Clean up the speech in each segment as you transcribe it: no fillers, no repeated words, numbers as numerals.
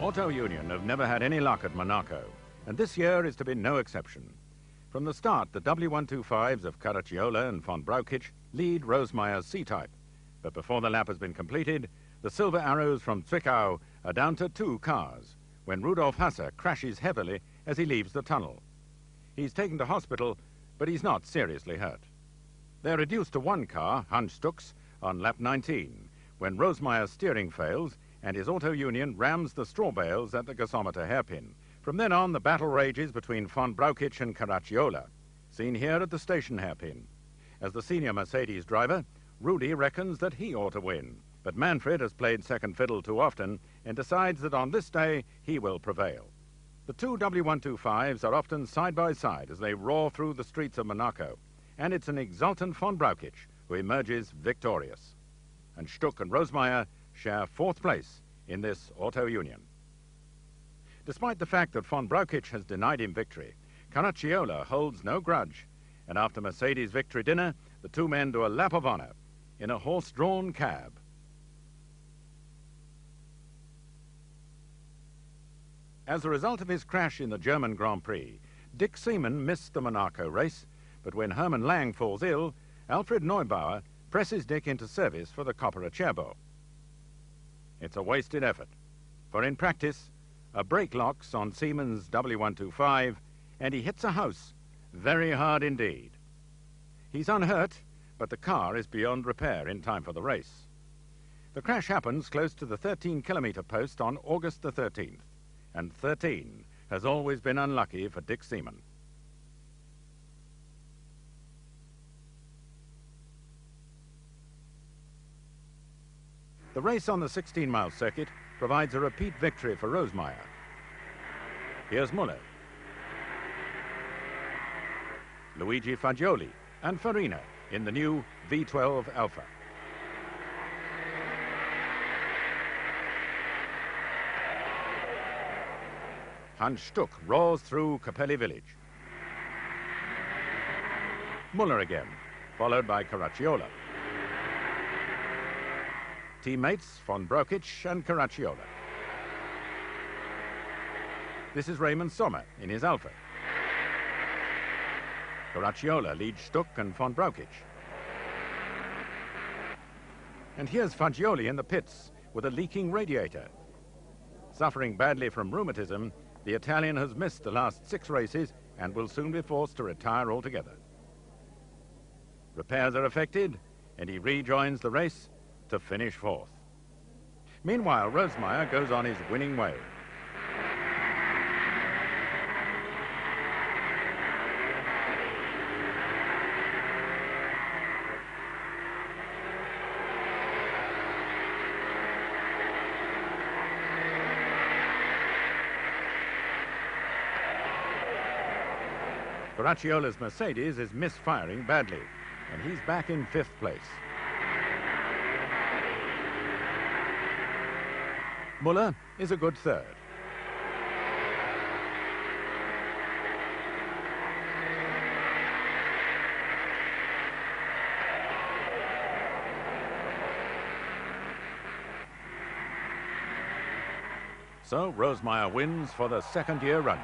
Auto Union have never had any luck at Monaco, and this year is to be no exception. From the start, the W125s of Caracciola and von Brauchitsch lead Rosemeyer's C-Type, but before the lap has been completed, the Silver Arrows from Zwickau are down to 2 cars when Rudolf Hasse crashes heavily as he leaves the tunnel. He's taken to hospital, but he's not seriously hurt. They're reduced to 1 car, Hans Stuck's, on lap 19, when Rosemeyer's steering fails and his Auto Union rams the straw bales at the gasometer hairpin. From then on, the battle rages between von Brauchitsch and Caracciola, seen here at the station hairpin. As the senior Mercedes driver, Rudy reckons that he ought to win, but Manfred has played second fiddle too often and decides that on this day he will prevail. The 2 W125s are often side by side as they roar through the streets of Monaco, and it's an exultant von Brauchitsch who emerges victorious. And Stuck and Rosemeyer share 4th place in this Auto Union. Despite the fact that von Brauchitsch has denied him victory, Caracciola holds no grudge, and after Mercedes' victory dinner, the 2 men do a lap of honor in a horse-drawn cab. As a result of his crash in the German Grand Prix, Dick Seaman missed the Monaco race, but when Hermann Lang falls ill, Alfred Neubauer presses Dick into service for the Coppa Acerbo. It's a wasted effort, for in practice, a brake locks on Seaman's W125 and he hits a house very hard indeed. He's unhurt, but the car is beyond repair in time for the race. The crash happens close to the 13-kilometer post on August the 13th, and 13 has always been unlucky for Dick Seaman. The race on the 16-mile circuit provides a repeat victory for Rosemeyer. Here's Muller, Luigi Fagioli and Farina in the new V12 Alpha. Hans Stuck roars through Capelli village. Muller again, followed by Caracciola. Teammates von Brauchitsch and Caracciola. This is Raymond Sommer in his Alpha. Caracciola leads Stuck and von Brauchitsch. And here's Fagioli in the pits with a leaking radiator. Suffering badly from rheumatism, the Italian has missed the last 6 races and will soon be forced to retire altogether. Repairs are effected, and he rejoins the race to finish 4th. Meanwhile, Rosemeyer goes on his winning way. Caracciola's Mercedes is misfiring badly, and he's back in 5th place. Muller is a good 3rd. So Rosemeyer wins for the 2nd year running.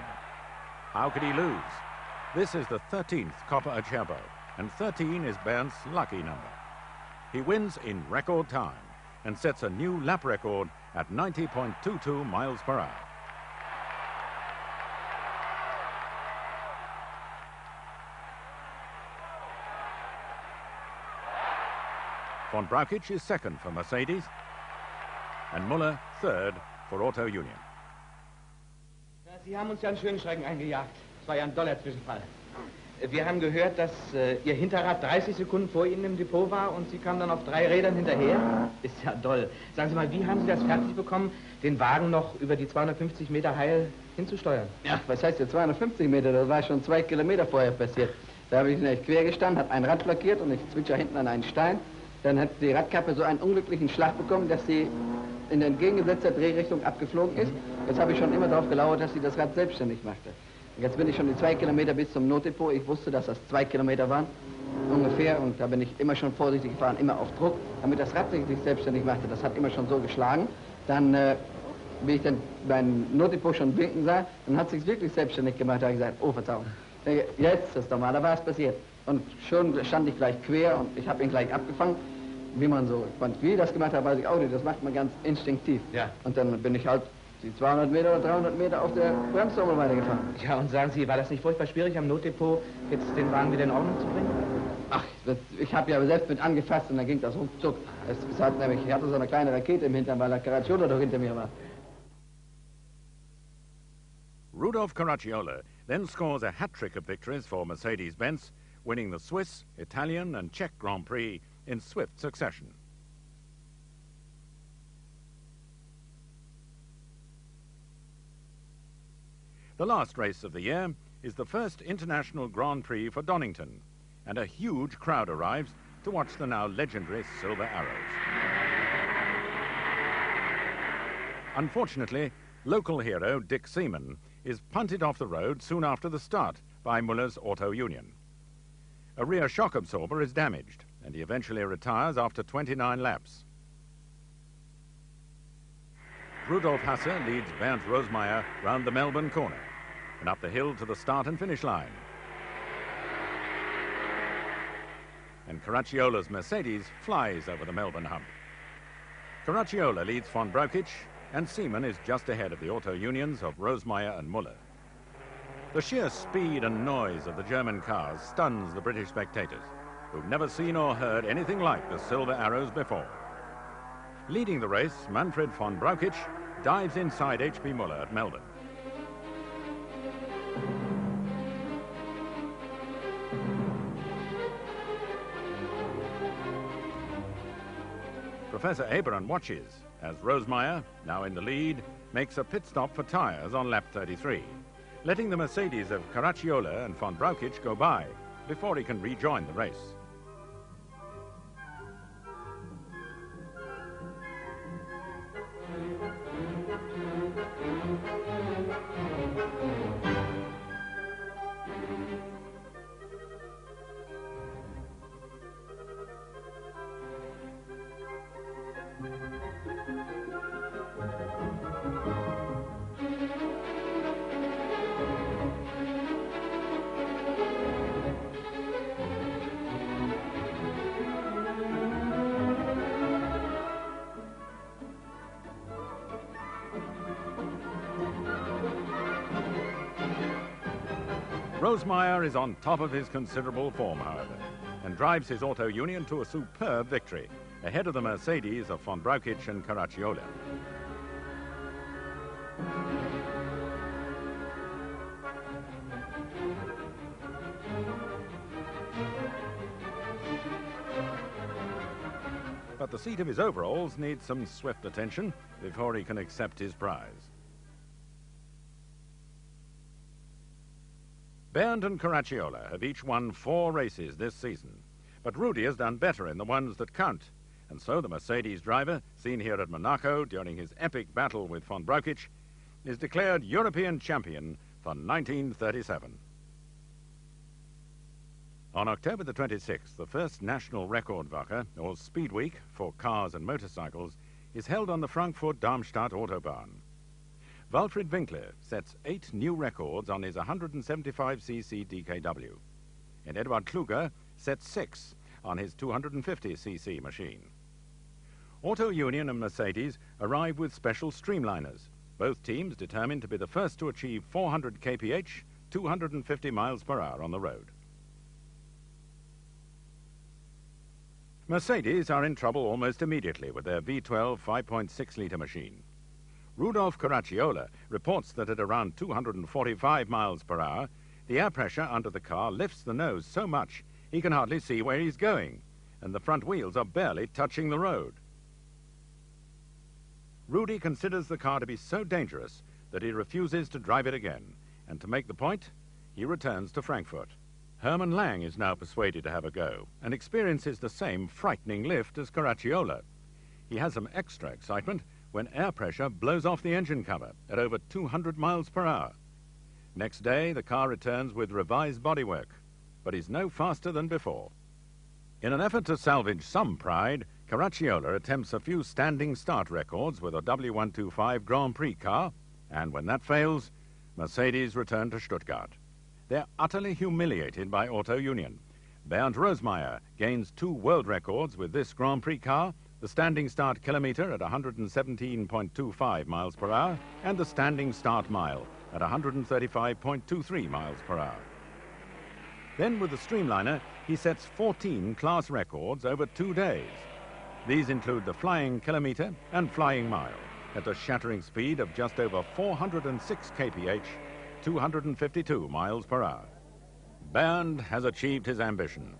How could he lose? This is the 13th Coppa Acerbo, and 13 is Bern's lucky number. He wins in record time and sets a new lap record at 90.22 miles per hour. Von Brauchitsch is 2nd for Mercedes, and Muller 3rd for Auto Union. Sie haben uns ja einen schönen Schrecken eingejagt. Es war ja ein doller Zwischenfall. Wir haben gehört, dass Ihr Hinterrad 30 Sekunden vor Ihnen im Depot war und Sie kamen dann auf 3 Rädern hinterher. Ist ja doll. Sagen Sie mal, wie haben Sie das fertig bekommen, den Wagen noch über die 250 Meter heil hinzusteuern? Ja, was heißt jetzt 250 Meter? Das war schon 2 Kilometer vorher passiert. Da habe ich nicht quer gestanden, habe ein Rad blockiert und ich zwitscher hinten an einen Stein. Dann hat die Radkappe so einen unglücklichen Schlag bekommen, dass sie in entgegengesetzter Drehrichtung abgeflogen ist. Jetzt habe ich schon immer darauf gelauert, dass sie das Rad selbstständig machte. Jetzt bin ich schon die 2 Kilometer bis zum Notdepot. Ich wusste, dass das 2 Kilometer waren, ungefähr. Und da bin ich immer schon vorsichtig gefahren, immer auf Druck, damit das Rad sich nicht selbstständig machte. Das hat immer schon so geschlagen. Dann wie ich dann beim Notdepot schon blinken sah, dann hat es sich wirklich selbstständig gemacht, da habe ich gesagt, oh Verzeihung, jetzt ist doch mal, da war es passiert. Und schon stand ich gleich quer und ich habe ihn gleich abgefangen. Wie man so, wie ich das gemacht hat, weiß ich auch nicht, das macht man ganz instinktiv. Ja. Und dann bin ich halt die 200 Meter oder 300 Meter auf der Bremstrommel weitergefahren. Ja, und sagen Sie, war das nicht furchtbar schwierig, am Notdepot jetzt den Wagen wieder in Ordnung zu bringen? Ach, ich habe ja selbst mit angefasst und dann ging das ruckzuck. Ich hatte so eine kleine Rakete im Hintern, weil der Caracciola doch hinter mir war. Rudolf Caracciola then scores a hat-trick of victories for Mercedes-Benz, winning the Swiss, Italian and Czech Grand Prix in swift succession. The last race of the year is the first International Grand Prix for Donington, and a huge crowd arrives to watch the now legendary Silver Arrows. Unfortunately, local hero Dick Seaman is punted off the road soon after the start by Muller's Auto Union. A rear shock absorber is damaged, and he eventually retires after 29 laps. Rudolf Hasse leads Bernd Rosemeyer round the Melbourne corner and up the hill to the start and finish line. And Caracciola's Mercedes flies over the Melbourne hump. Caracciola leads von Brauchitsch, and Seaman is just ahead of the Auto Unions of Rosemeyer and Muller. The sheer speed and noise of the German cars stuns the British spectators, who've never seen or heard anything like the Silver Arrows before. Leading the race, Manfred von Brauchitsch dives inside H.P. Muller at Melbourne. Professor Aberon watches as Rosemeyer, now in the lead, makes a pit stop for tyres on lap 33, letting the Mercedes of Caracciola and von Brauchitsch go by before he can rejoin the race. Rosemeyer is on top of his considerable form, however, and drives his Auto Union to a superb victory, ahead of the Mercedes of von Brauchitsch and Caracciola. But the seat of his overalls needs some swift attention before he can accept his prize. Bernd and Caracciola have each won 4 races this season, but Rudy has done better in the ones that count, and so the Mercedes driver, seen here at Monaco during his epic battle with von Brauchitsch, is declared European champion for 1937. On October the 26th, the first National Rekordwoche, or Speed Week, for cars and motorcycles, is held on the Frankfurt-Darmstadt Autobahn. Walfried Winkler sets 8 new records on his 175cc DKW, and Edward Kluger sets 6 on his 250cc machine. Auto Union and Mercedes arrive with special streamliners, both teams determined to be the first to achieve 400 kph, 250 miles per hour on the road. Mercedes are in trouble almost immediately with their V12 5.6-litre machine. Rudolf Caracciola reports that at around 245 miles per hour, the air pressure under the car lifts the nose so much he can hardly see where he's going, and the front wheels are barely touching the road. Rudy considers the car to be so dangerous that he refuses to drive it again, and to make the point, he returns to Frankfurt. Hermann Lang is now persuaded to have a go, and experiences the same frightening lift as Caracciola. He has some extra excitement when air pressure blows off the engine cover at over 200 miles per hour. Next day, the car returns with revised bodywork, but is no faster than before. In an effort to salvage some pride, Caracciola attempts a few standing start records with a W125 Grand Prix car, and when that fails, Mercedes return to Stuttgart. They're utterly humiliated by Auto Union. Bernd Rosemeyer gains 2 world records with this Grand Prix car, the standing start kilometre at 117.25 miles per hour and the standing start mile at 135.23 miles per hour. Then with the Streamliner, he sets 14 class records over 2 days. These include the flying kilometre and flying mile at a shattering speed of just over 406 kph, 252 miles per hour. Bernd has achieved his ambition.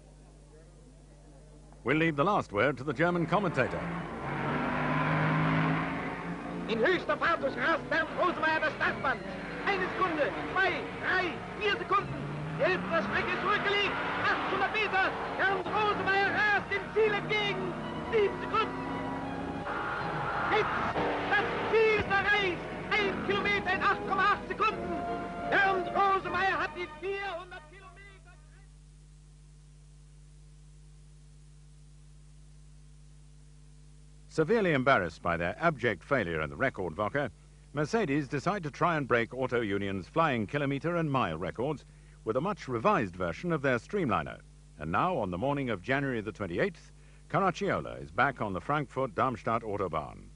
We'll leave the last word to the German commentator. In höchster Fahrt durchrast Bernd Rosemeyer das Startband. 1 Sekunde, 2, 3, 4 Sekunden. Die Hälfte der Strecke ist zurückgelegt. 800 Meter. Bernd Rosemeyer rast dem Ziel entgegen. 7 Sekunden. Jetzt, das Ziel ist erreicht. 1 Kilometer in 8,8 Sekunden. Bernd Rosemeyer hat die 400 Kilometer. Severely embarrassed by their abject failure in the record Wacker, Mercedes decide to try and break Auto Union's flying kilometre and mile records with a much revised version of their Streamliner. And now, on the morning of January the 28th, Caracciola is back on the Frankfurt-Darmstadt Autobahn.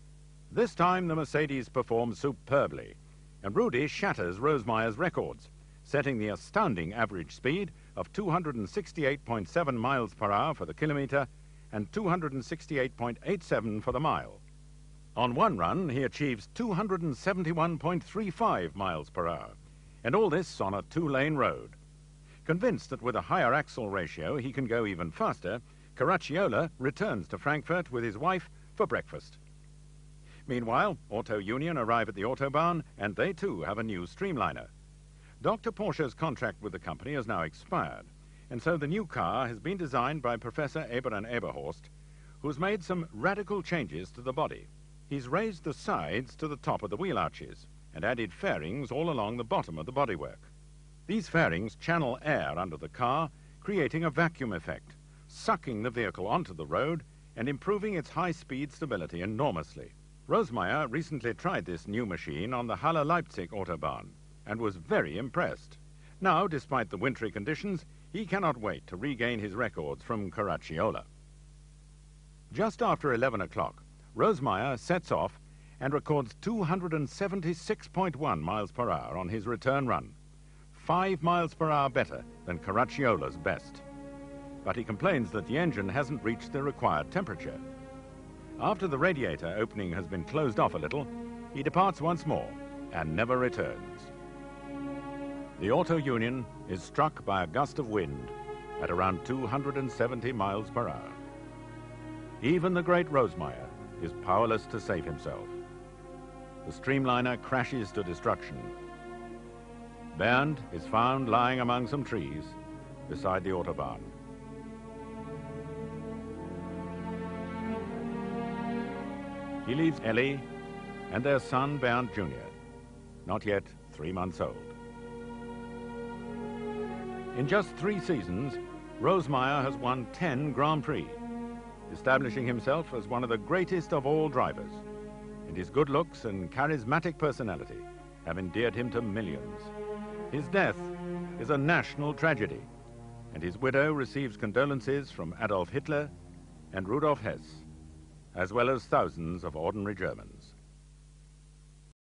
This time the Mercedes performs superbly, and Rudi shatters Rosemeyer's records, setting the astounding average speed of 268.7 miles per hour for the kilometre and 268.87 for the mile. On one run, he achieves 271.35 miles per hour, and all this on a 2-lane road. Convinced that with a higher axle ratio he can go even faster, Caracciola returns to Frankfurt with his wife for breakfast. Meanwhile, Auto Union arrive at the Autobahn, and they too have a new Streamliner. Dr. Porsche's contract with the company has now expired, and so the new car has been designed by Professor Eber and Eberhorst, who's made some radical changes to the body. He's raised the sides to the top of the wheel arches and added fairings all along the bottom of the bodywork. These fairings channel air under the car, creating a vacuum effect, sucking the vehicle onto the road and improving its high-speed stability enormously. Rosemeyer recently tried this new machine on the Halle-Leipzig Autobahn and was very impressed. Now, despite the wintry conditions, he cannot wait to regain his records from Caracciola. Just after 11 o'clock, Rosemeyer sets off and records 276.1 miles per hour on his return run, 5 miles per hour better than Caracciola's best. But he complains that the engine hasn't reached the required temperature. After the radiator opening has been closed off a little, he departs once more and never returns. The Auto Union is struck by a gust of wind at around 270 miles per hour. Even the great Rosemeyer is powerless to save himself. The Streamliner crashes to destruction. Bernd is found lying among some trees beside the Autobahn. He leaves Ellie and their son Bernd Jr., not yet 3 months old. In just 3 seasons, Rosemeyer has won 10 Grand Prix, establishing himself as one of the greatest of all drivers, and his good looks and charismatic personality have endeared him to millions. His death is a national tragedy, and his widow receives condolences from Adolf Hitler and Rudolf Hess, as well as thousands of ordinary Germans.